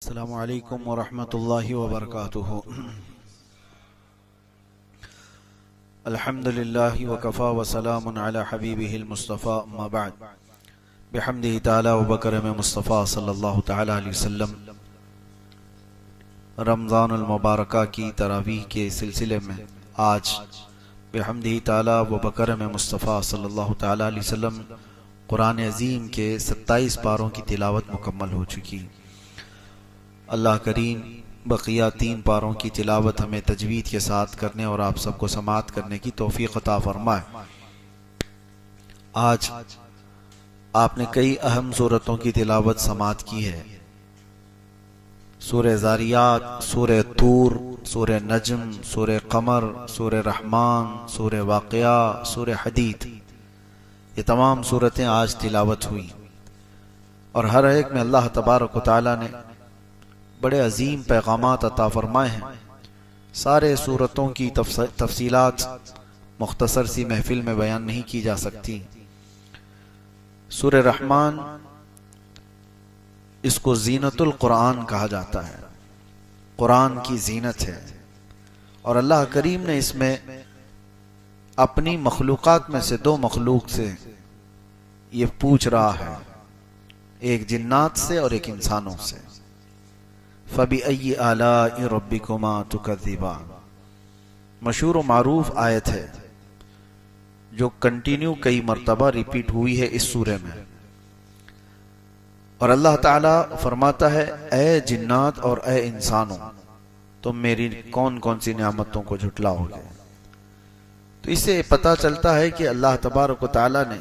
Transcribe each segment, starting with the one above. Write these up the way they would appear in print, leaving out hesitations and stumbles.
السلام علیکم ورحمۃ اللہ وبرکاتہ۔ الحمد للہ وکفا وسلام علی حبیبہ المصطفیٰ، اما بعد، بحمدہ تعالی وبکرم مصطفیٰ صلی اللہ تعالی علیہ وسلم۔ رمضان المبارکہ کی تراویح کے سلسلے میں آج بحمدہ تعالی وبکرم مصطفیٰ صلی اللہ تعالی علیہ وسلم قرآن عظیم کے 27 پاروں کی تلاوت مکمل ہو چکی۔ اللہ کریم بقیہ 3 پاروں کی تلاوت ہمیں تجوید کے ساتھ کرنے اور آپ سب کو سماعت کرنے کی توفیق عطا فرمائے۔ آج آپ نے کئی اہم سورتوں کی تلاوت سماعت کی ہے۔ سورہ ذاریات، سورہ طور، سورہ نجم، سورہ قمر، سورہ رحمان، سورہ واقعہ، سورہ حدید، یہ تمام سورتیں آج تلاوت ہوئی، اور ہر ایک میں اللہ تبارک و تعالی نے بڑے عظیم پیغامات عطا فرمائے ہیں۔ سارے سورتوں کی تفصیلات مختصر سی محفل میں بیان نہیں کی جا سکتی۔ سورہ رحمان، اس کو زینت القرآن کہا جاتا ہے، قرآن کی زینت ہے، اور اللہ کریم نے اس میں اپنی مخلوقات میں سے 2 مخلوق سے یہ پوچھ رہا ہے، ایک جنات سے اور ایک انسانوں سے۔ فَبِأَيِّ آلَاءِ رَبِّكُمَا تُكَذِّبَانِ، مشہور و معروف آیت ہے جو کنٹینیو کئی مرتبہ ریپیٹ ہوئی ہے اس سورے میں، اور اللہ تعالیٰ فرماتا ہے، اے جنات اور اے انسانوں، تم میری کون کون سی نعمتوں کو جھٹلاؤ گے۔ تو اس سے پتہ چلتا ہے کہ اللہ تبارک و تعالیٰ نے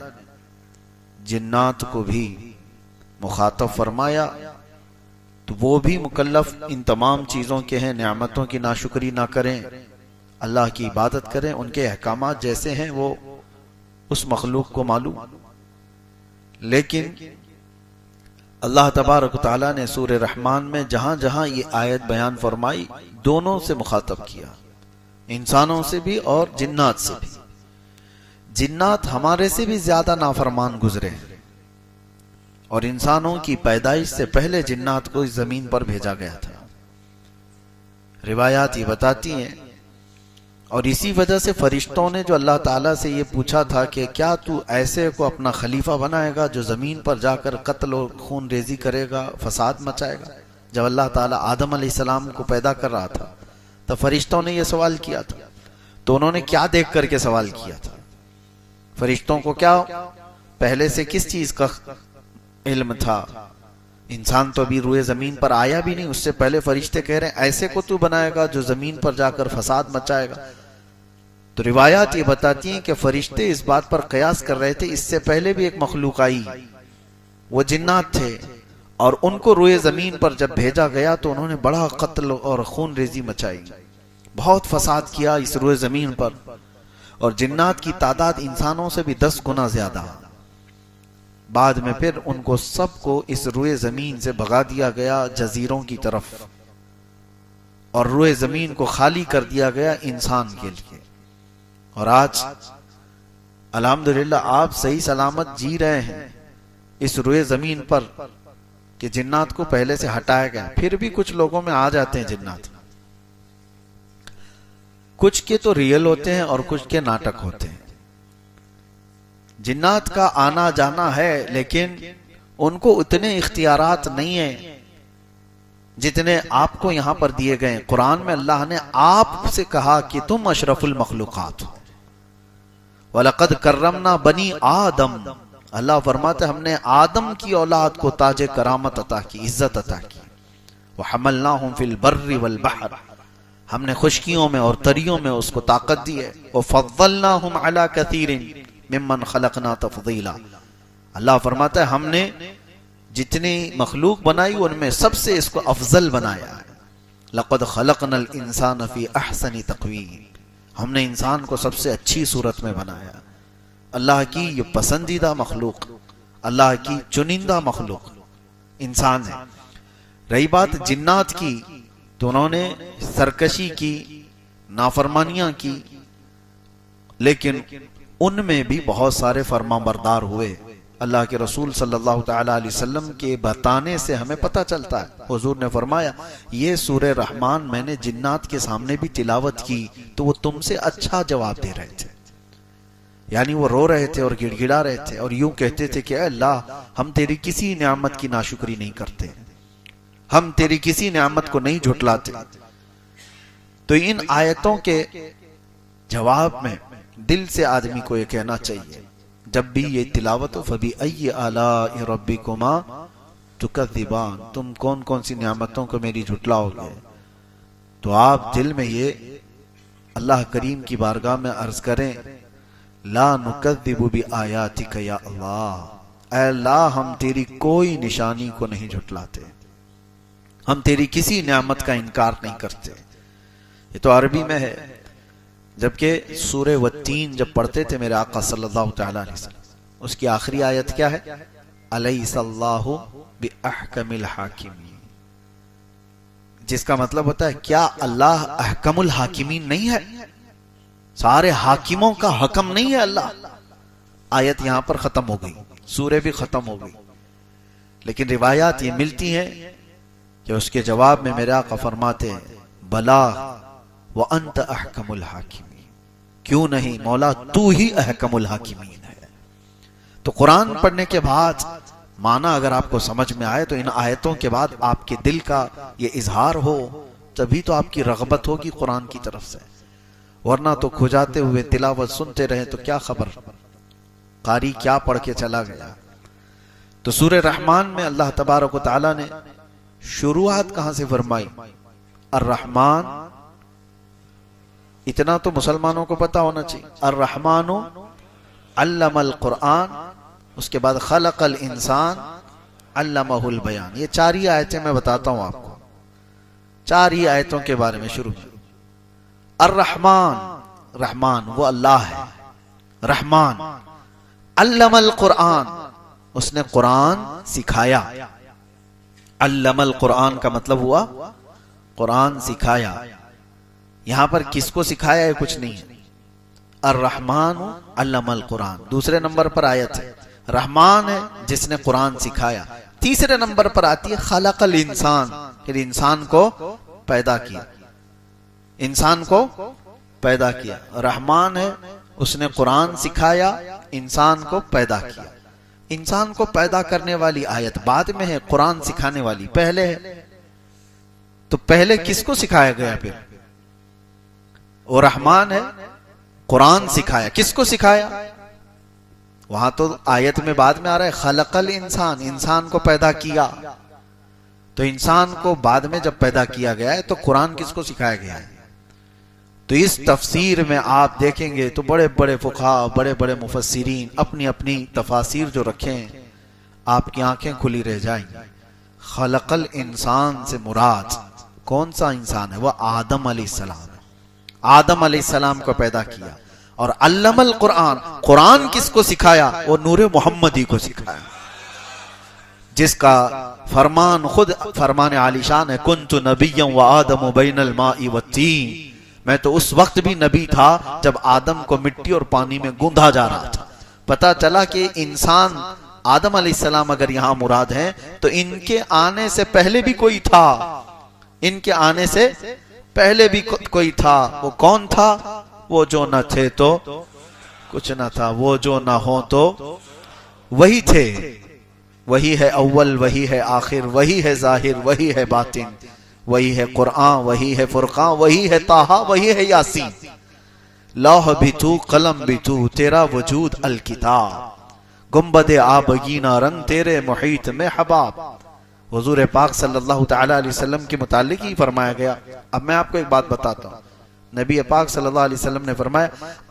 جنات کو بھی مخاطب فرمایا، تو وہ بھی مکلف ان تمام چیزوں کے ہیں، نعمتوں کی ناشکری نہ کریں، اللہ کی عبادت کریں، ان کے احکامات جیسے ہیں وہ اس مخلوق کو معلوم۔ لیکن اللہ تبارک و تعالیٰ نے سورہ رحمان میں جہاں جہاں یہ آیت بیان فرمائی، دونوں سے مخاطب کیا، انسانوں سے بھی اور جنات سے بھی۔ جنات ہمارے سے بھی زیادہ نافرمان گزرے، اور انسانوں کی پیدائش سے پہلے جنات کو اس زمین پر بھیجا گیا تھا، روایات یہ بتاتی ہیں۔ اور اسی وجہ سے فرشتوں نے جو اللہ تعالیٰ سے یہ پوچھا تھا کہ کیا تو ایسے کو اپنا خلیفہ بنائے گا جو زمین پر جا کر قتل و خون ریزی کرے گا، فساد مچائے گا، جب اللہ تعالیٰ آدم علیہ السلام کو پیدا کر رہا تھا تو فرشتوں نے یہ سوال کیا تھا۔ تو انہوں نے کیا دیکھ کر کے سوال کیا تھا؟ فرشتوں کو کیا پہلے سے کس چیز کا علم تھا؟ انسان تو ابھی روئے زمین پر آیا بھی نہیں، اس سے پہلے فرشتے کہہ رہے ہیں ایسے کو تو بنائے گا جو زمین پر جا کر فساد مچائے گا۔ تو روایات یہ بتاتی ہیں کہ فرشتے اس بات پر قیاس کر رہے تھے، اس سے پہلے بھی ایک مخلوق آئی، وہ جنات تھے، اور ان کو روئے زمین پر جب بھیجا گیا تو انہوں نے بڑا قتل اور خون ریزی مچائی، بہت فساد کیا اس روئے زمین پر، اور جنات کی تعداد انسانوں سے بھی 10 گنا زیادہ۔ بعد میں پھر ان کو سب کو اس روئے زمین سے بھگا دیا گیا جزیروں کی طرف، اور روئے زمین کو خالی کر دیا گیا انسان کے لیے۔ اور آج الحمدللہ آپ صحیح سلامت جی رہے ہیں اس روئے زمین پر کہ جنات کو پہلے سے ہٹایا گیا۔ پھر بھی کچھ لوگوں میں آ جاتے ہیں جنات، کچھ کے تو ریئل ہوتے ہیں اور کچھ کے ناٹک ہوتے ہیں۔ جنات کا آنا جانا ہے، لیکن ان کو اتنے اختیارات نہیں ہیں جتنے آپ کو یہاں پر دیے گئے۔ قرآن میں اللہ نے آپ سے کہا کہ تم اشرف المخلوقات ہو، وَلَقَدْ كَرَّمْنَا بَنِي آدم، اللہ فرماتے ہم نے آدم کی اولاد کو تاج کرامت عطا کی، عزت عطا کی۔ وَحَمَلْنَاهُمْ فِي الْبَرِّ وَالْبَحْرِ، ہم نے خشکیوں میں اور تریوں میں اس کو طاقت دی ہے۔ وَفَضَّلْنَاهُمْ عَلَى كَثِيرٍ ممن خلقنا تفضیلا، اللہ فرماتا ہے ہم نے جتنی مخلوق بنائی ان میں سب سے اس کو افضل بنایا ہے۔ لقد خلقنا الانسان فی احسن تقویم، ہم نے انسان کو سب سے اچھی صورت میں بنایا۔ اللہ کی یہ پسندیدہ مخلوق، اللہ کی چنندہ مخلوق انسان ہے۔ رہی بات جنات کی، تو انہوں نے سرکشی کی، نافرمانیاں کی، لیکن ان میں بھی بہت سارے فرما بردار ہوئے، اللہ کے رسول صلی اللہ تعالی علیہ وسلم کے بتانے سے ہمیں پتہ چلتا ہے۔ حضور نے فرمایا یہ سورہ رحمان میں نے جنات کے سامنے بھی تلاوت کی تو وہ تم سے اچھا جواب دے رہے تھے، یعنی وہ رو رہے تھے اور گڑ گڑا رہے تھے اور یوں کہتے تھے کہ اے اللہ ہم تیری کسی نعمت کی ناشکری نہیں کرتے، ہم تیری کسی نعمت کو نہیں جھٹلاتے۔ تو ان آیتوں کے جواب میں دل سے آدمی کو یہ کہنا چاہیے جب بھی یہ تلاوت ہو فَبِأَيِّ آلَاءِ رَبِّكُمَا تُكَذِّبَانِ، تم کون کون سی نعمتوں کو میری جھٹلاؤ گے، تو آپ دل میں یہ اللہ کریم کی بارگاہ میں عرض کریں لا نکذب بآیاتک یا اللہ، اے اللہ ہم تیری کوئی نشانی کو نہیں جھٹلاتے، ہم تیری کسی نعمت کا انکار نہیں کرتے۔ یہ تو عربی میں ہے، جبکہ سورہ والتین جب پڑھتے تھے میرے آقا صلی اللہ تعالی علیہ وسلم، اس کی آخری آیت کیا ہے؟ الیس اللہ باحکم الحاکمین، جس کا مطلب ہوتا ہے کیا اللہ احکم الحاکمین نہیں ہے، سارے حاکموں کا حکم نہیں ہے اللہ؟ آیت یہاں پر ختم ہو گئی، سورہ بھی ختم ہو گئی، لیکن روایات یہ ملتی ہیں کہ اس کے جواب میں میرے آقا فرماتے ہیں بلا وانت احکم الحاکمین، کیوں نہیں مولا تو ہی احکم الحاکمین ہے۔ تو قرآن پڑھنے کے بعد معنی اگر آپ کو سمجھ میں آئے تو ان آیتوں کے بعد آپ کے دل کا یہ اظہار ہو تبھی تو آپ کی رغبت ہوگی قرآن کی طرف سے، ورنہ تو کھجاتے ہوئے تلاوت سنتے رہے تو کیا خبر قاری کیا پڑھ کے چلا گیا۔ تو سورہ رحمان میں اللہ تبارک و تعالی نے شروعات کہاں سے فرمائی؟ الرحمن، اتنا تو مسلمانوں کو پتا ہونا چاہیے، الرحمن علم القرآن، اس کے بعد خلق الانسان علمہ البیان۔ یہ چار ہی آیتیں میں بتاتا ہوں آپ کو، چار ہی آیتوں کے بارے میں شروع کی۔ الرحمن، رحمان وہ اللہ ہے، رحمان علم القرآن، اس نے قرآن سکھایا، علم القرآن کا مطلب ہوا قرآن سکھایا۔ یہاں پر کس کو سکھایا ہے کچھ نہیں ہے، الرحمن علم القرآن دوسرے نمبر پر آیت ہے، رحمان ہے جس نے قرآن سکھایا۔ تیسرے نمبر پر آتی ہے خلق الانسان، پھر انسان کو پیدا کیا، انسان کو پیدا کیا۔ رحمان ہے اس نے قرآن سکھایا، انسان کو پیدا کیا۔ انسان کو پیدا کرنے والی آیت بعد میں ہے، قرآن سکھانے والی پہلے ہے۔ تو پہلے کس کو سکھایا گیا؟ پھر وہ رحمان ہے، قرآن سکھایا، کس کو سکھایا؟ وہاں تو آیت میں بعد میں آ رہا ہے خلق الانسان، انسان کو پیدا کیا۔ تو انسان کو بعد میں جب پیدا کیا گیا ہے تو قرآن کس کو سکھایا گیا ہے؟ تو اس تفسیر میں آپ دیکھیں گے تو بڑے بڑے فقہاء، بڑے بڑے مفسرین اپنی اپنی تفاسیر جو رکھے ہیں، آپ کی آنکھیں کھلی رہ جائیں گی۔ خلق الانسان سے مراد کون سا انسان ہے؟ وہ آدم علیہ السلام ہے، آدم علیہ السلام کو پیدا کیا۔ اور علم القرآن، قرآن کس کو سکھایا؟ وہ نور محمدی کو سکھایا، جس کا فرمان خود فرمان عالی شان ہے، کنت نبیا وآدم بین الماء والتین، میں تو اس وقت بھی نبی تھا جب آدم کو مٹی اور پانی میں گوندھا جا رہا تھا۔ پتا چلا کہ انسان آدم علیہ السلام اگر یہاں مراد ہیں تو ان کے آنے سے پہلے بھی کوئی تھا، ان کے آنے سے پہلے بھی کوئی تھا۔ وہ کون تھا؟ وہ جو نہ تھے تو کچھ نہ تھا، وہ جو نہ ہو تو وہی تھے۔ وہی ہے اول، وہی ہے آخر، وہی ہے ظاہر، وہی ہے باطن، وہی ہے قرآن، وہی ہے فرقان، وہی ہے طٰہٰ، وہی ہے یاسین۔ لوح بھی تو، قلم بھی تو، تیرا وجود الکتاب، گنبد آبگینہ رنگ تیرے محیط میں حباب۔ حضور پاک صلی اللہ تعالی علیہ وسلم کے متعلق ہی فرمایا گیا۔ اب میں آپ کو ایک بات بتاتا ہوں، نبی پاک صلی اللہ علیہ وسلم نے فرمایا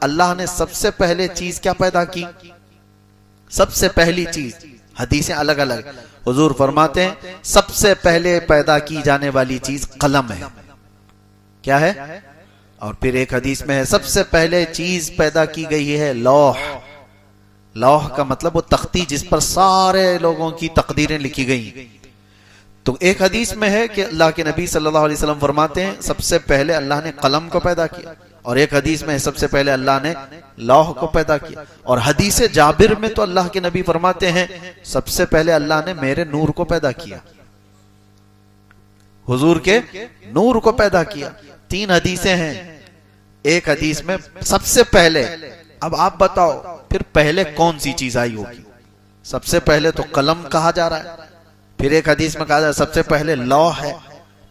اللہ نے سب سے پہلے چیز کیا پیدا کی؟ سب سے پہلی چیز، حدیثیں الگ الگ، حضور فرماتے ہیں سب سے پہلے پیدا کی جانے والی چیز قلم ہے۔ کیا ہے؟ اور پھر ایک حدیث میں ہے سب سے پہلے چیز پیدا کی گئی ہے لوح۔ لوح کا مطلب وہ تختی جس پر سارے لوگوں کی تقدیریں لکھی گئی۔ تو ایک حدیث میں ہے کہ اللہ کے نبی صلی اللہ علیہ وسلم فرماتے ہیں سب سے پہلے اللہ نے قلم کو پیدا کیا، اور ایک حدیث میں سب سے پہلے اللہ نے لوح کو پیدا کیا، اور حدیث جابر میں تو اللہ کے نبی فرماتے ہیں سب سے پہلے اللہ نے میرے نور کو پیدا کیا، حضور کے نور کو پیدا کیا۔ 3 حدیثیں ہیں، ایک حدیث میں سب سے پہلے، اب آپ بتاؤ پھر پہلے کون سی چیز آئی ہوگی؟ سب سے پہلے تو قلم کہا جا رہا ہے، پھر ایک حدیث میں کہا جا رہا ہے سب سے پہلے لوح ہے،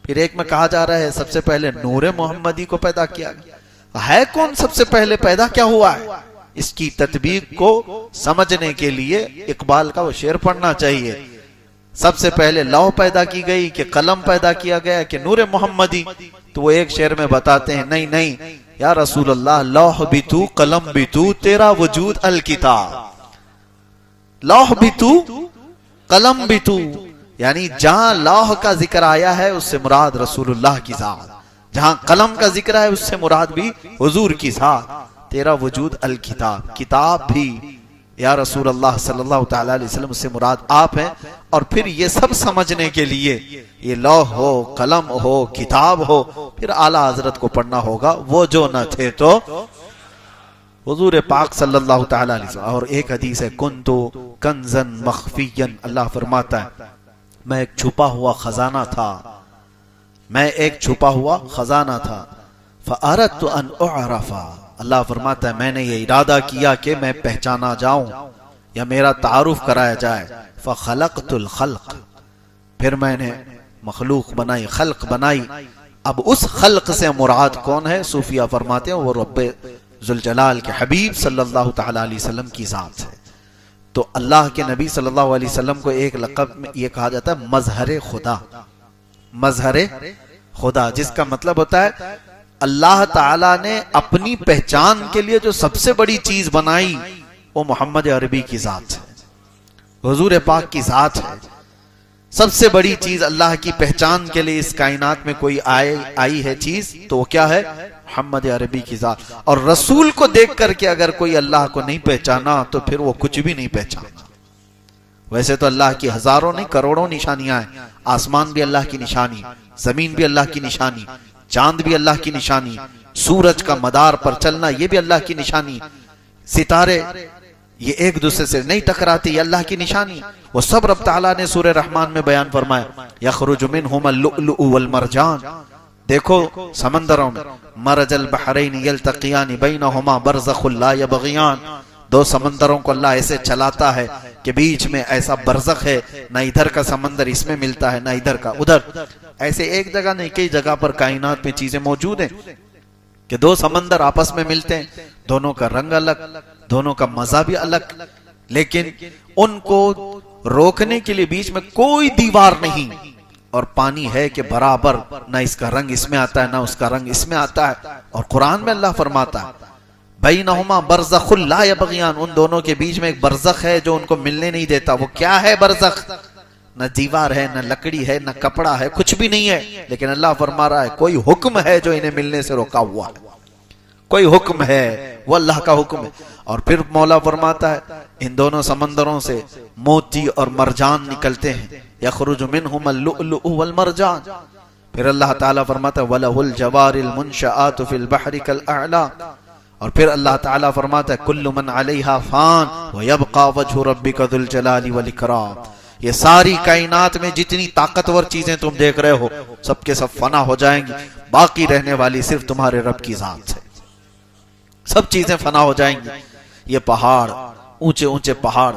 پھر ایک میں کہا جا رہا ہے سب سے پہلے نور محمدی کو پیدا کیا گیا۔ ہے کون سب سے پہلے پیدا کیا ہوا ہے؟ اس کی تطبیق کو سمجھنے کے لیے اقبال کا وہ شعر پڑھنا چاہیے۔ سب سے پہلے لوح پیدا کی گئی کہ قلم پیدا کیا گیا کہ نور محمدی؟ تو وہ ایک شعر میں بتاتے ہیں نہیں نہیں یا رسول اللہ، لوح بھی تو قلم بھی تو، تیرا وجود الکتاب۔ لوح بھی تو قلم بھی تو، یعنی جہاں لوح کا ذکر آیا ہے اس سے مراد رسول اللہ کی ذات، جہاں قلم کا ذکر ہے اس سے مراد بھی حضور کی ذات۔ تیرا وجود الکتاب، کتاب بھی یا رسول اللہ صلی اللہ تعالی علیہ وسلم سے مراد آپ ہیں۔ اور پھر یہ سب سمجھنے کے لیے یہ لوح ہو، قلم ہو، کتاب ہو، پھر اعلیٰ حضرت کو پڑھنا ہوگا، وہ جو نہ تھے تو حضور پاک صلی اللہ تعالی علیہ وسلم۔ اور ایک حدیث ہے کنتو کنزن مخفیا، اللہ فرماتا ہے میں ایک چھپا ہوا خزانہ تھا، میں ایک چھپا ہوا خزانہ تھا، فَأَرَدْتُ أَنْ أُعْرَفَ، اللہ فرماتا ہے میں نے یہ ارادہ کیا کہ میں پہچانا جاؤں یا میرا تعارف کرایا جائے، فَخَلَقْتُ الْخَلْقِ، پھر میں نے مخلوق بنائی، خلق بنائی۔ اب اس خلق سے مراد کون ہے؟ صوفیہ فرماتے ہیں وہ رب ذوالجلال کے حبیب صلی اللہ تعالی علیہ وسلم کی ذات ہے۔ تو اللہ کے نبی صلی اللہ علیہ وسلم کو ایک لقب میں یہ کہا جاتا ہے مظہر خدا، مظہر خدا، جس کا مطلب ہوتا ہے اللہ تعالیٰ نے اپنی پہچان کے لیے جو سب سے بڑی چیز بنائی وہ محمد عربی کی ذات ہے، حضور پاک کی ذات ہے۔ سب سے بڑی چیز اللہ کی پہچان کے لیے اس کائنات میں کوئی آئی ہے چیز تو وہ کیا ہے؟ محمد عربی کی ذات۔ اور رسول کو دیکھ کر کے اگر کوئی اللہ کو نہیں پہچانا تو پھر وہ کچھ بھی نہیں پہچانا۔ ویسے تو اللہ کی ہزاروں نہیں کروڑوں نشانیاں ہیں، آسمان بھی اللہ کی نشانی، زمین بھی اللہ کی نشانی، چاند بھی اللہ کی نشانی، سورج کا مدار پر چلنا یہ بھی اللہ کی نشانی، ستارے یہ ایک دوسرے سے نہیں ٹکراتے یہ اللہ کی نشانی۔ وہ سب رب تعالیٰ نے سورہ رحمان میں بیان فرمایا یخرج منہما اللؤلؤ والمرجان، دیکھو سمندروں میں مرج البحرین یلتقیان بینہما برزخ لا یبغیان، دو سمندروں کو اللہ ایسے چلاتا ہے کہ بیچ میں ایسا برزخ ہے، نہ ادھر کا سمندر اس میں ملتا ہے نہ ادھر کا ادھر، ایسے ایک جگہ نہیں کئی جگہ پر کائنات میں چیزیں موجود ہیں کہ دو سمندر آپس میں ملتے ہیں، دونوں کا رنگ الگ، دونوں کا مزہ بھی الگ، لیکن ان کو روکنے کے لیے بیچ میں کوئی دیوار نہیں، اور پانی ہے کہ برابر نہ اس کا رنگ اس میں آتا ہے نہ اس کا رنگ اس میں آتا ہے۔ اور قرآن میں اللہ فرماتا ہے بینہما برزخ لا یبغیان، ان دونوں کے بیچ میں ایک برزخ ہے جو ان کو ملنے نہیں دیتا۔ وہ کیا ہے برزخ؟ نہ دیوار ہے نہ لکڑی ہے نہ کپڑا ہے، کچھ بھی نہیں ہے، لیکن اللہ فرما رہا ہے کوئی حکم ہے جو انہیں ملنے سے روکا ہوا ہے، کوئی حکم ہے، وہ اللہ کا حکم ہے۔ اور پھر مولا فرماتا ہے ان دونوں سمندروں سے موتی اور مرجان نکلتے ہیں، یخرج منہما اللؤلؤ والمرجان۔ پھر اللہ تعالیٰ فرماتا ہے وَلَهُ الْجَوَارِ الْمُنْشَآتُ فِي الْبَحْرِ كَالْأَعْلَامِ، اور پھر اللہ تعالیٰ فرماتا ہے کل من علیہا فان ویبقى وجہ ربک ذو الجلال والاکرام، یہ ساری کائنات میں جتنی طاقتور چیزیں تم دیکھ رہے ہو سب کے سب فنا ہو جائیں گی، باقی رہنے والی صرف تمہارے رب کی ذات ہے، سب چیزیں فنا ہو جائیں گی۔ یہ پہاڑ اونچے اونچے پہاڑ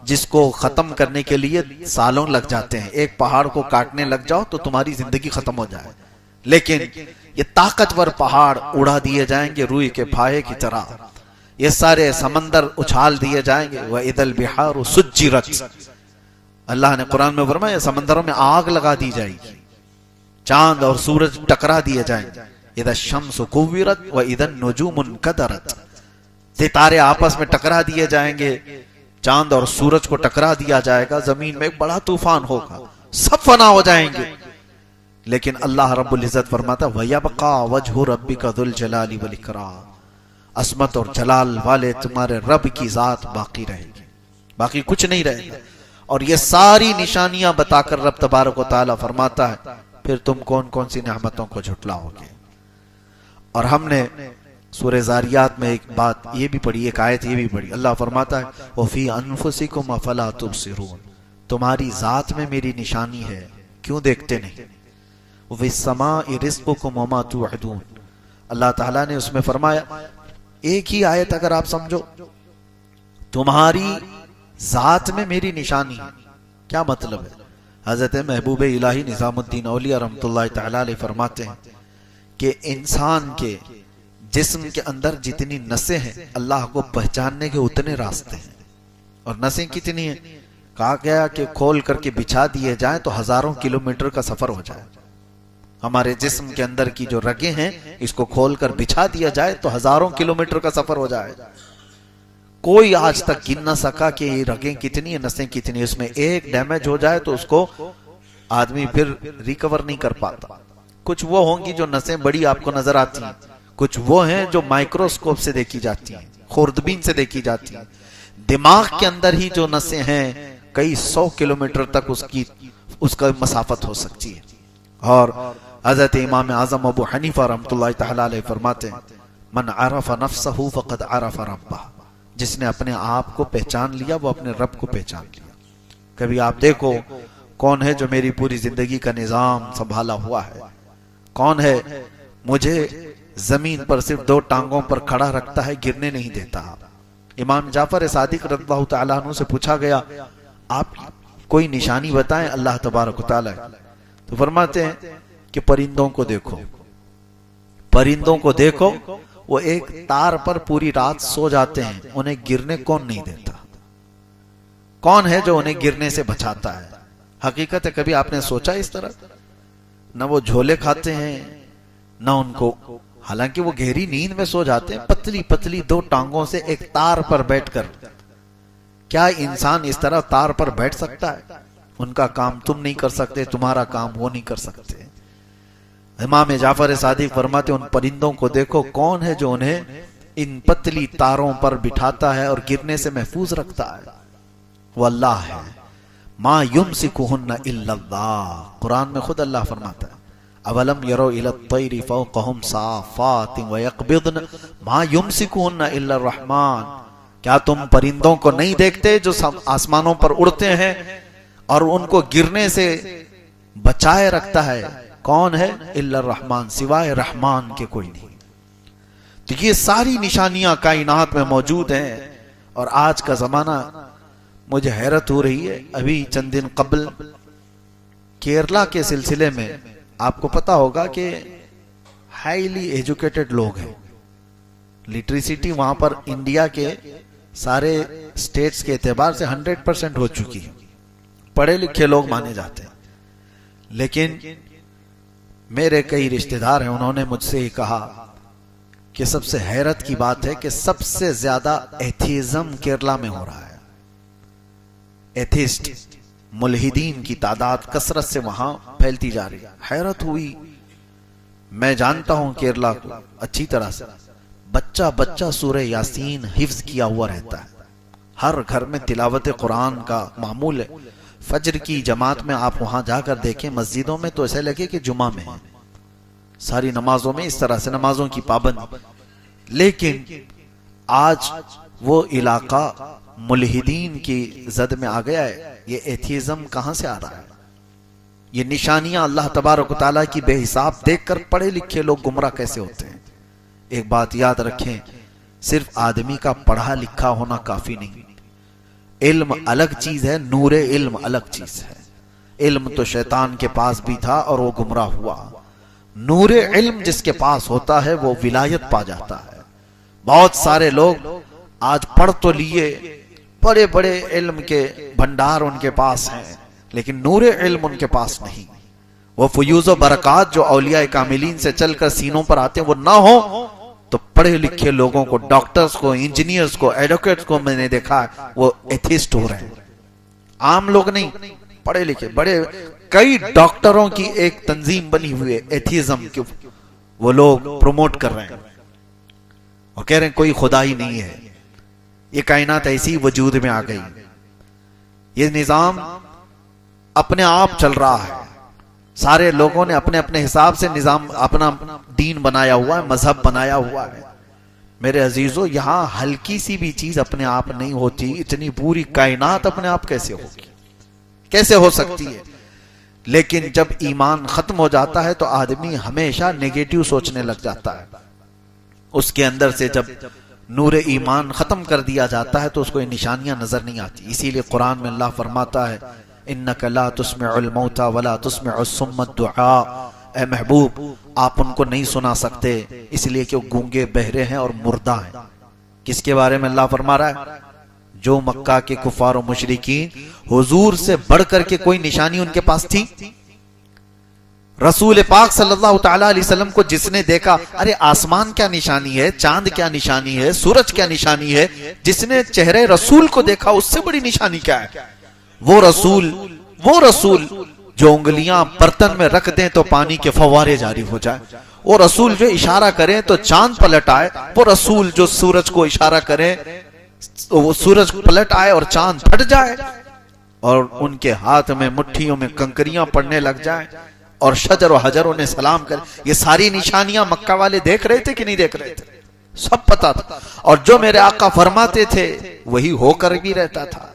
جس کو ختم کرنے کے لیے سالوں لگ جاتے ہیں، ایک پہاڑ کو کاٹنے لگ جاؤ تو تمہاری زندگی ختم ہو جائے، لیکن یہ طاقتور پہاڑ اڑا دیے جائیں گے روئی کے پھائے کی طرح، یہ سارے سمندر اچھال دیے جائیں گے۔ وَإِذَا الْبِحَارُ سُجِّرَتْ، اللہ نے قرآن میں فرمایا سمندروں میں آگ لگا دی جائے گی، چاند اور سورج ٹکرا دیے جائیں گے۔ اِذَا الشَّمْسُ كُوِّرَتْ وَإِذَا النُّجُومُ انْكَدَرَتْ، ستارے آپس میں ٹکرا دیے جائیں گے، چاند اور سورج کو ٹکرا دیا جائے گا، زمین میں ایک بڑا طوفان ہوگا، سب فنا ہو جائیں گے، لیکن اللہ رب العزت فرماتا وَيَبْقَى وَجْهُ رَبِّكَ ذُو الْجَلَالِ وَالْإِكْرَامِ، عظمت اور جلال والے تمہارے رب کی ذات باقی رہے گی، باقی کچھ نہیں رہے گا۔ اور یہ ساری نشانیاں بتا کر رب تبارک و تعالیٰ فرماتا ہے پھر تم کون کون سی نعمتوں کو جھٹلاؤ گے۔ اور ہم نے سورہ زاریات میں ایک بات یہ بھی پڑھی، ایک آیت یہ بھی پڑھی، اللہ فرماتا ہے وَفِي أَنفُسِكُمْ أَفَلَا تُبْصِرُونَ، تمہاری ذات میں میری نشانی ہے، کیوں دیکھتے نہیں؟ وَفِي السَّمَاءِ رِزْقُكُمْ وَمَا تُوعَدُونَ، اللہ تعالیٰ نے اس میں فرمایا، ایک ہی آیت اگر آپ سمجھو، تمہاری ذات میں میری نشانی ہے، کیا مطلب ہے؟ حضرت محبوب الہی نظام الدین اولیاء رحمۃ اللہ تعالیٰ علیہ فرماتے ہیں کہ انسان کے جسم کے اندر جتنی نسیں ہیں، اللہ کو پہچاننے کے اتنے راستے ہیں، اور نسیں کتنی ہیں؟ کہا گیا کہ کھول کر کے بچھا دیے جائیں تو ہزاروں کلومیٹر کا سفر ہو جائے۔ ہمارے جسم کے اندر کی جو رگیں ہیں، اس کو کھول کر بچھا دیا جائے تو ہزاروں کلومیٹر کا سفر ہو جائے۔ کوئی آج تک گن نہ سکا کہ یہ رگیں کتنی ہیں، نسیں کتنی ہیں۔ اس میں ایک ڈیمیج ہو جائے تو اس کو آدمی پھر ریکور نہیں کر پاتا۔ کچھ وہ ہوں گی جو نسیں بڑی آپ کو نظر آتی ہیں، کچھ وہ ہیں جو مائکروسکوپ سے دیکھی جاتی ہیں، خوردبین سے دیکھی جاتی ہیں۔ دماغ کے اندر ہی جو نسیں ہیں، کئی 100 کلومیٹر تک اس کا مسافت ہو سکتی ہے۔ اور حضرت امام اعظم ابو حنیفہ رحمۃ اللہ تعالی علیہ فرماتے ہیں من عرف نفسہ فقد عرف ربہ، جس نے اپنے آپ کو پہچان لیا وہ اپنے رب کو پہچان لیا۔ کبھی آپ دیکھو کون ہے جو میری پوری زندگی کا نظام سنبھالا ہوا ہے، کون ہے مجھے زمین پر صرف 2 ٹانگوں پر کھڑا رکھتا ہے، گرنے نہیں دیتا۔ امام جعفر صادق رضی اللہ تعالیٰ عنہ سے پوچھا گیا آپ کوئی نشانی بتائیں اللہ تبارک و تعالیٰ، تو فرماتے ہیں کہ پرندوں کو دیکھو، پرندوں کو دیکھو، وہ ایک تار پر پوری رات سو جاتے ہیں، انہیں گرنے کون نہیں دیتا؟ کون ہے جو انہیں گرنے سے بچاتا ہے؟ حقیقت ہے کبھی آپ نے سوچا اس طرح؟ نہ وہ جھولے کھاتے ہیں، نہ ان کو، حالانکہ وہ گہری نیند میں سو جاتے ہیں، پتلی پتلی 2 ٹانگوں سے ایک تار پر بیٹھ کر۔ کیا انسان اس طرح تار پر بیٹھ سکتا ہے؟ ان کا کام تم نہیں کر سکتے، تمہارا کام وہ نہیں کر سکتے۔ امام جعفر صادق فرماتے ان پرندوں کو دیکھو، کون ہے جو انہیں ان پتلی تاروں پر بٹھاتا ہے اور گرنے سے محفوظ رکھتا ہے؟ وہ اللہ ہے۔ ما یمسکہن الا اللہ، قرآن میں خود اللہ فرماتا ہے اولم یروا الی الطیر فوقہم صافات ویقبضن ما یمسکہن الا الرحمن، کیا تم پرندوں کو نہیں دیکھتے جو آسمانوں پر اڑتے ہیں اور ان کو گرنے سے بچائے رکھتا ہے؟ کون ہے؟ الا الرحمن، سوائے رحمان کے کوئی نہیں۔ تو یہ ساری نشانیاں کائنات میں موجود ہیں، اور آج کا زمانہ مجھے حیرت ہو رہی ہے۔ ابھی چند دن قبل کیرلا کے سلسلے میں آپ کو پتا ہوگا کہ ہائیلی ایجوکیٹڈ لوگ ہیں، لٹریسٹی وہاں پر انڈیا کے سارے سٹیٹس کے اعتبار سے 100% ہو چکی ہے، پڑھے لکھے لوگ مانے جاتے ہیں۔ لیکن میرے کئی رشتہ دار ہیں، انہوں نے مجھ سے ہی کہا کہ سب سے حیرت کی بات ہے کہ سب سے زیادہ ایتھیزم کیرلا میں ہو رہا ہے۔ ایتھیسٹ، ملحدین کی تعداد کثرت سے وہاں پھیلتی جا رہی ہے۔ حیرت ہوئی، میں جانتا ہوں کیرلا کو اچھی طرح سے، بچہ بچہ سورہ یاسین حفظ کیا ہوا رہتا ہے، ہر گھر میں تلاوت قرآن کا معمول ہے۔ فجر کی جماعت میں آپ وہاں جا کر دیکھیں، مسجدوں میں تو ایسے لگے کہ جمعہ میں ہیں، ساری نمازوں میں اس طرح سے نمازوں کی پابندی۔ لیکن آج وہ علاقہ ملحدین کی زد میں آ گیا ہے۔ یہ ایتھیزم کہاں سے آ رہا ہے؟ یہ نشانیاں اللہ تبارک و تعالیٰ کی بے حساب دیکھ کر پڑھے لکھے لوگ گمراہ کیسے ہوتے ہیں؟ ایک بات یاد رکھیں، صرف آدمی کا پڑھا لکھا ہونا کافی نہیں، علم الگ چیز ہے، نور علم الگ چیز ہے۔ علم تو شیطان کے پاس بھی تھا اور وہ گمراہ ہوا، نور علم جس کے پاس ہوتا ہے وہ ولایت پا جاتا ہے۔ بہت سارے لوگ آج پڑھ تو لیے، بڑے بڑے علم کے بھنڈار ان کے پاس ہیں، لیکن نور علم ان کے پاس نہیں۔ وہ فیوز و برکات جو اولیاء کاملین سے چل کر سینوں پر آتے ہیں وہ نہ ہو تو پڑھے لکھے لوگوں کو، ڈاکٹرز کو، انجینئرز کو، ایڈوکیٹس کو میں نے دیکھا ہے وہ ایتھیسٹ ہو رہے ہیں، عام لوگ نہیں، پڑھے لکھے بڑے کئی ڈاکٹروں کی ایک تنظیم بنی ہوئی ہے ایتھیزم کی، وہ لوگ پروموٹ کر رہے ہیں اور کہہ رہے ہیں کوئی خدا ہی نہیں ہے، یہ کائنات ایسی وجود میں آ گئی، یہ نظام اپنے آپ چل رہا ہے، سارے لوگوں نے اپنے اپنے حساب سے نظام، اپنا دین بنایا ہوا ہے، مذہب بنایا ہوا ہے۔ میرے عزیزو یہاں ہلکی سی بھی چیز اپنے آپ نہیں ہوتی، اتنی پوری کائنات اپنے آپ کیسے ہوگی، کیسے ہو سکتی ہے؟ لیکن جب ایمان ختم ہو جاتا ہے تو آدمی ہمیشہ نیگیٹو سوچنے لگ جاتا ہے. اس کے اندر سے جب نور ایمان ختم کر دیا جاتا ہے تو اس کو یہ نشانیاں نظر نہیں آتی. اسی لیے قرآن میں اللہ فرماتا ہے اِنَّكَ لَا تُسْمِعُ الْمَوْتَى وَلَا تُسْمِعُ الصُّمَّ الدُّعَاءَ، اے محبوب آپ ان کو نہیں سنا سکتے اس لیے کہ وہ گونگے بہرے ہیں اور مردہ ہیں. کس کے بارے میں اللہ فرما رہا ہے؟ جو مکہ کے کفار و مشرکین، حضور سے بڑھ کر کے کوئی نشانی ان کے پاس تھی؟ رسول پاک صلی اللہ تعالی علیہ وسلم کو جس نے دیکھا، ارے آسمان کیا نشانی ہے، چاند کیا نشانی ہے، سورج کیا نشانی ہے، جس نے چہرے رسول کو دیکھا اس سے بڑی نشانی کیا ہے؟ وہ رسول جو انگلیاں برتن میں رکھ دیں تو پانی کے فوارے جاری ہو جائے، وہ رسول جو اشارہ کریں تو چاند پلٹ آئے، وہ رسول جو سورج کو اشارہ کریں وہ سورج پلٹ آئے اور چاند پھٹ جائے، اور ان کے ہاتھ میں مٹھیوں میں کنکریاں پڑنے لگ جائیں اور شجر و حجر انہیں سلام کرے. یہ ساری نشانیاں مکہ والے دیکھ رہے تھے کہ نہیں دیکھ رہے تھے؟ سب پتا تھا. اور جو میرے آقا فرماتے تھے وہی ہو کر بھی رہتا تھا،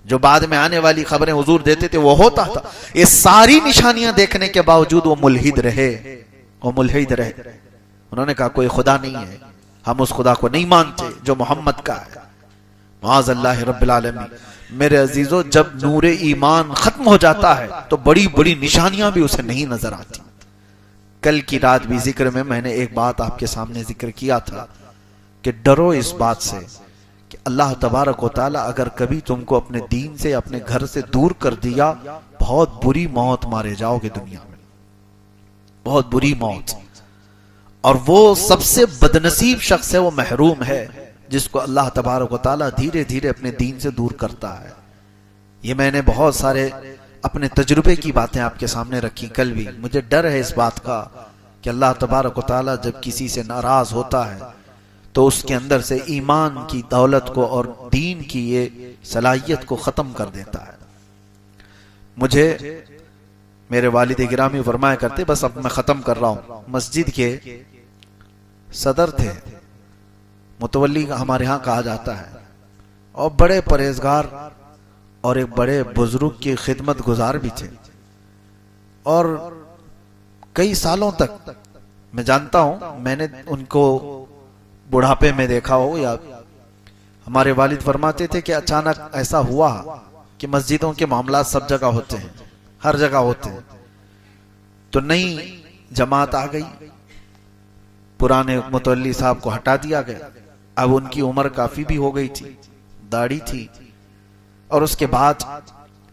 جو بعد میں آنے والی خبریں حضور دیتے تھے وہ ہوتا تھا. یہ ساری نشانیاں دیکھنے کے باوجود وہ ملحد رہے. انہوں نے کہا کوئی خدا نہیں ہے، ہم اس خدا کو نہیں مانتے جو محمد کا ہے. معاذ اللہ رب العالمین. میرے عزیزو جب نور ایمان ختم ہو جاتا ہے تو بڑی بڑی نشانیاں بھی اسے نہیں نظر آتی. کل کی رات بھی ذکر میں نے ایک بات آپ کے سامنے ذکر کیا تھا کہ ڈرو اس بات سے کہ اللہ تبارک و تعالی اگر کبھی تم کو اپنے دین سے اپنے گھر سے دور کر دیا، بہت بری موت مارے جاؤ گے دنیا میں، بہت بری موت. اور وہ سب سے بدنصیب شخص ہے، وہ محروم ہے جس کو اللہ تبارک و تعالی دھیرے دھیرے اپنے دین سے دور کرتا ہے. یہ میں نے بہت سارے اپنے تجربے کی باتیں آپ کے سامنے رکھی کل بھی. مجھے ڈر ہے اس بات کا کہ اللہ تبارک و تعالی جب کسی سے ناراض ہوتا ہے تو اس کے اندر سے ایمان کی دولت کو اور دین کی یہ صلاحیت کو ختم کر دیتا ہے. مجھے میرے والد گرامی فرمایا کرتے، بس اب میں ختم کر رہا ہوں، مسجد کے صدر تھے، متولی ہمارے ہاں کہا جاتا ہے، اور بڑے پرہیزگار اور ایک بڑے بزرگ کی خدمت گزار بھی تھے. اور کئی سالوں تک میں جانتا ہوں، میں نے ان کو بڑھاپے میں دیکھا ہو، یا ہمارے والد فرماتے تھے کہ اچانک ایسا ہوا کہ مسجدوں کے معاملات سب جگہ ہوتے ہیں، ہر جگہ ہوتے ہیں، تو نئی جماعت آ گئی، پرانے متولی صاحب کو ہٹا دیا گیا. اب ان کی عمر کافی بھی ہو گئی تھی، داڑھی تھی، اور اس کے بعد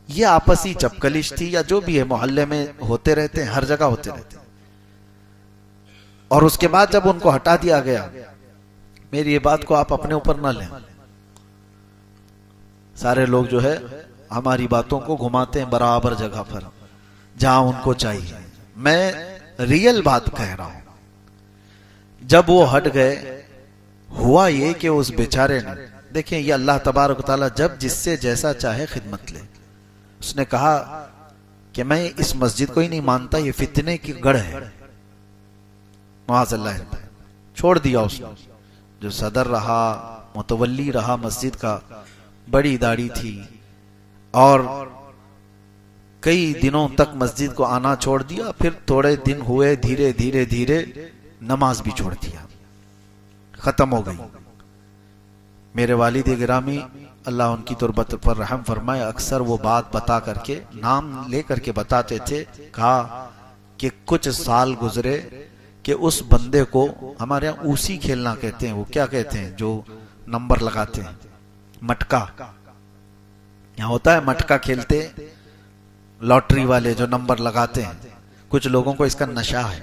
یہ آپسی چپکلش تھی یا جو بھی ہے، محلے میں ہوتے رہتے ہیں، ہر جگہ ہوتے رہتے ہیں. اور اس کے بعد جب ان کو ہٹا دیا گیا، میری یہ بات کو آپ اپنے اوپر نہ لیں، سارے لوگ جو ہے ہماری باتوں کو گھماتے ہیں برابر جگہ پر جہاں ان کو چاہیے. میں ریئل بات کہہ رہا ہوں. جب وہ ہٹ گئے، ہوا یہ کہ اس بیچارے نے، دیکھیں یہ اللہ تبارک و تعالی جب جس سے جیسا چاہے خدمت لے. اس نے کہا کہ میں اس مسجد کو ہی نہیں مانتا، یہ فتنے کی گڑھ ہے. معاذ اللہ. چھوڑ دیا اس نے. جو صدر رہا، متولی رہا مسجد کا، بڑی داڑھی تھی، اور کئی دنوں تک مسجد کو آنا چھوڑ دیا. پھر تھوڑے دن ہوئے، دھیرے دھیرے دھیرے نماز بھی چھوڑ دیا، ختم ہو گئی. میرے والد گرامی اللہ ان کی تربت پر رحم فرمائے، اکثر وہ بات بتا کر کے، نام لے کر کے بتاتے تھے. کہا کہ کچھ سال گزرے کہ اس بندے کو، ہمارے یہاں اوسی کھیلنا کہتے ہیں، وہ کیا کہتے ہیں جو نمبر لگاتے ہیں، مٹکا. یہاں ہوتا ہے مٹکا کھیلتے، لاٹری والے جو نمبر لگاتے ہیں. کچھ لوگوں کو اس کا نشہ ہے،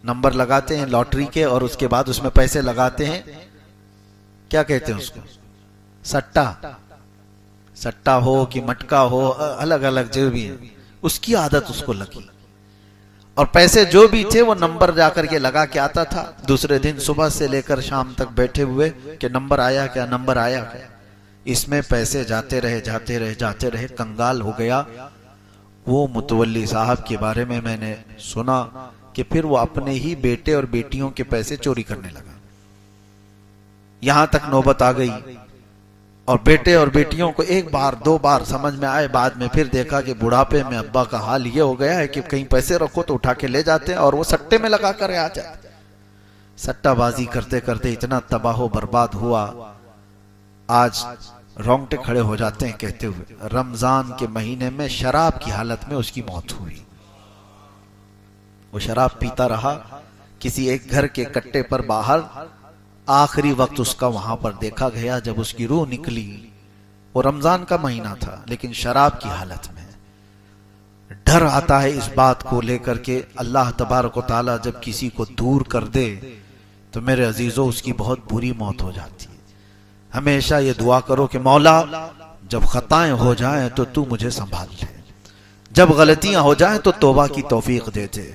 نمبر لگاتے ہیں لاٹری کے، اور اس کے بعد اس میں پیسے لگاتے ہیں. کیا کہتے ہیں اس کو؟ سٹا. سٹا ہو کہ مٹکا ہو، الگ الگ جو بھی ہے، اس کی عادت اس کو لگی. اور پیسے جو بھی تھے وہ نمبر جا کر کے لگا کے آتا تھا. دوسرے دن صبح سے لے کر شام تک بیٹھے ہوئے کہ نمبر آیا کیا، نمبر آیا کیا. اس میں پیسے جاتے رہے، کنگال ہو گیا. وہ متولی صاحب کے بارے میں نے سنا کہ پھر وہ اپنے ہی بیٹے اور بیٹیوں کے پیسے چوری کرنے لگا. یہاں تک نوبت آ گئی اور بیٹے اور بیٹیوں کو ایک بار دو بار سمجھ میں آئے، بعد میں پھر دیکھا کہ بڑھاپے میں ابا کا حال یہ ہو گیا ہے کہ کہیں پیسے رکھو تو اٹھا کے لے جاتے ہیں اور وہ سٹے میں لگا کر آ جاتے۔ سٹا بازی کرتے کرتے اتنا تباہ و برباد ہوا، آج رونگٹے کھڑے ہو جاتے ہیں کہتے ہوئے رمضان کے مہینے میں شراب کی حالت میں اس کی موت ہوئی۔ وہ شراب پیتا رہا کسی ایک گھر کے کٹے پر باہر، آخری وقت اس کا وہاں پر دیکھا گیا جب اس کی روح نکلی۔ وہ رمضان کا مہینہ تھا لیکن شراب کی حالت میں۔ ڈر آتا ہے اس بات کو لے کر کے اللہ تبارک و تعالی جب کسی کو دور کر دے تو میرے عزیزو اس کی بہت بری موت ہو جاتی ہے۔ ہمیشہ یہ دعا کرو کہ مولا جب خطائیں ہو جائیں تو تو مجھے سنبھال لے، جب غلطیاں ہو جائیں تو توبہ کی توفیق دے دے۔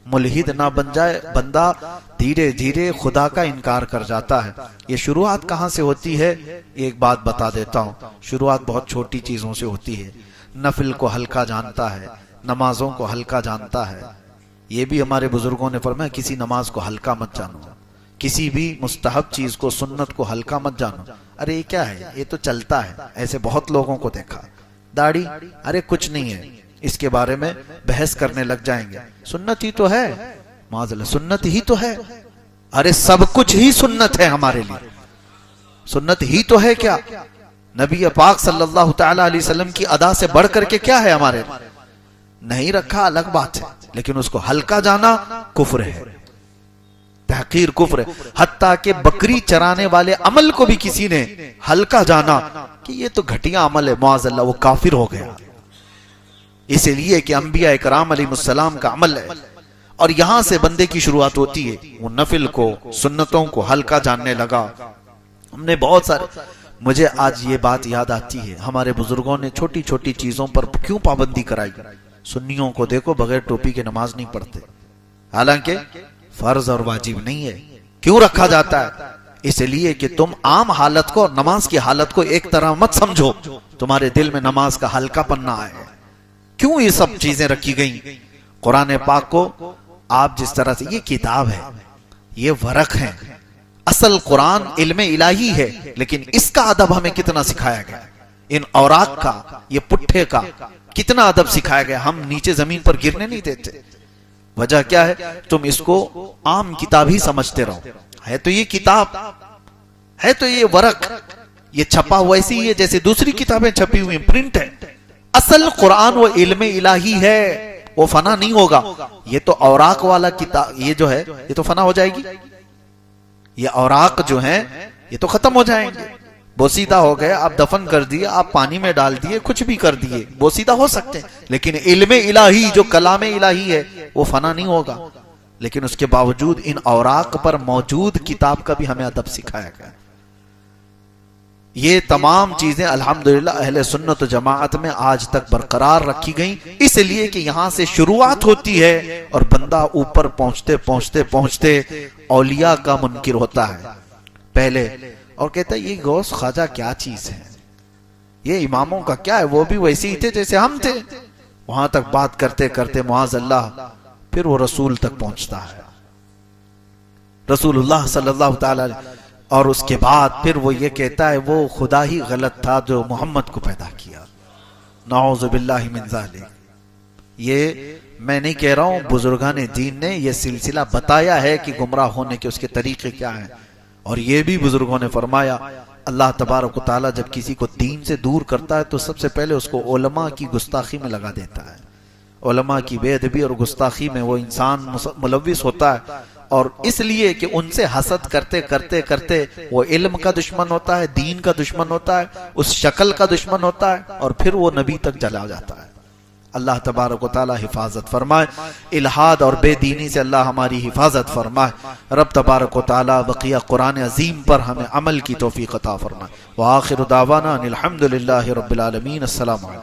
ملحد نہ بن جائے بندہ، دھیرے دھیرے خدا کا انکار کر جاتا ہے۔ یہ شروعات کہاں سے ہوتی ہے؟ ایک بات بتا دیتا ہوں، شروعات بہت چھوٹی چیزوں سے ہوتی ہے۔ نفل کو ہلکا جانتا ہے، نمازوں کو ہلکا جانتا ہے۔ یہ بھی ہمارے بزرگوں نے فرمایا کسی نماز کو ہلکا مت جانو، کسی بھی مستحب چیز کو سنت کو ہلکا مت جانو۔ ارے یہ کیا ہے، یہ تو چلتا ہے، ایسے بہت لوگوں کو دیکھا۔ داڑھی، ارے کچھ نہیں ہے، اس کے بارے میں بحث کرنے لگ جائیں گے، سنت ہی تو ہے، معاذ اللہ سنت ہی تو ہے۔ ارے سب کچھ ہی سنت ہے ہمارے لیے، سنت ہی تو ہے کیا؟ نبی پاک صلی اللہ تعالی علیہ وسلم کی ادا سے بڑھ کر کے کیا ہے ہمارے؟ نہیں رکھا الگ بات ہے، لیکن اس کو ہلکا جانا کفر ہے، تحقیر کفر ہے۔ حتیٰ کہ بکری چرانے والے عمل کو بھی کسی نے ہلکا جانا کہ یہ تو گھٹیا عمل ہے، معاذ اللہ وہ کافر ہو گیا، اس لیے کہ انبیاء اکرام علیہ السلام کا عمل ہے۔ اور یہاں سے بندے کی شروعات ہوتی ہے، وہ نفل کو سنتوں کو ہلکا جاننے لگا۔ ہم نے بہت سارے، مجھے آج یہ بات یاد آتی ہے ہمارے بزرگوں نے چھوٹی چھوٹی چیزوں پر کیوں پابندی کرائی۔ سنیوں کو دیکھو بغیر ٹوپی کے نماز نہیں پڑھتے، حالانکہ فرض اور واجب نہیں ہے۔ کیوں رکھا جاتا ہے؟ اس لیے کہ تم عام حالت کو اور نماز کی حالت کو ایک طرح مت سمجھو، تمہارے دل میں نماز کا ہلکا پننا آئے۔ کیوں یہ سب چیزیں رکھی گئیں؟ قرآن پاک کو آپ جس طرح سے، یہ کتاب ہے، یہ ورق ہے، اصل قرآن علم الہی ہے، لیکن اس کا ادب ہمیں کتنا سکھایا گیا، ان اوراق کا، یہ پٹھے کا کتنا ادب سکھایا گیا۔ ہم نیچے زمین پر گرنے نہیں دیتے۔ وجہ کیا ہے؟ تم اس کو عام کتاب ہی سمجھتے رہو، ہے تو یہ کتاب، ہے تو یہ ورق، یہ چھپا ہوا ایسی ہی ہے جیسے دوسری کتابیں چھپی ہوئی ہیں، پرنٹ ہے۔ اصل قرآن وہ علم الہی ہے، وہ فنا نہیں ہوگا۔ یہ تو اوراق والا کتاب، یہ جو ہے یہ تو فنا ہو جائے گی، یہ اوراق جو ہیں یہ تو ختم ہو جائیں گے، بوسیدہ ہو گئے، آپ دفن کر دیے، آپ پانی میں ڈال دیے، کچھ بھی کر دیے، بوسیدہ ہو سکتے ہیں، لیکن علم الہی جو کلام الہی ہے وہ فنا نہیں ہوگا۔ لیکن اس کے باوجود ان اوراق پر موجود کتاب کا بھی ہمیں ادب سکھایا گیا۔ یہ تمام چیزیں الحمدللہ اہل سنت و جماعت میں آج تک برقرار رکھی گئیں، اس لیے کہ یہاں سے شروعات ہوتی ہے اور بندہ اوپر پہنچتے پہنچتے پہنچتے اولیاء کا منکر ہوتا ہے پہلے، اور کہتا ہے یہ غوث خواجہ کیا چیز ہے، یہ اماموں کا کیا ہے، وہ بھی ویسے ہی تھے جیسے ہم تھے۔ وہاں تک بات کرتے کرتے معاذ اللہ پھر وہ رسول تک پہنچتا ہے، رسول اللہ صلی اللہ تعالی علیہ، اور اس کے بعد پھر وہ یہ کہتا ہے وہ خدا ہی غلط تھا جو محمد کو پیدا کیا، نعوذ باللہ من ذالک۔ یہ میں نہیں کہہ رہا ہوں، بزرگان دین نے یہ سلسلہ بتایا ہے کہ گمراہ ہونے کے اس کے طریقے کیا ہیں، اور یہ بھی بزرگوں نے فرمایا اللہ تبارک و تعالی جب کسی کو دین سے دور کرتا ہے تو سب سے پہلے اس کو علماء کی گستاخی میں لگا دیتا ہے، علماء کی بے ادبی اور گستاخی میں وہ انسان ملوث ہوتا ہے، اور اس لیے کہ ان سے حسد کرتے کرتے کرتے وہ علم کا دشمن ہوتا ہے، دین کا دشمن ہوتا ہے، اس شکل کا دشمن ہوتا ہے، اور پھر وہ نبی تک چلا جاتا ہے۔ اللہ تبارک و تعالی حفاظت فرمائے، الہاد اور بے دینی سے اللہ ہماری حفاظت فرمائے۔ رب تبارک و تعالی بقیہ قرآن عظیم پر ہمیں عمل کی توفیق عطا فرمائے۔ وآخر دعوانا ان الحمدللہ رب العالمین۔ السلام علیکم۔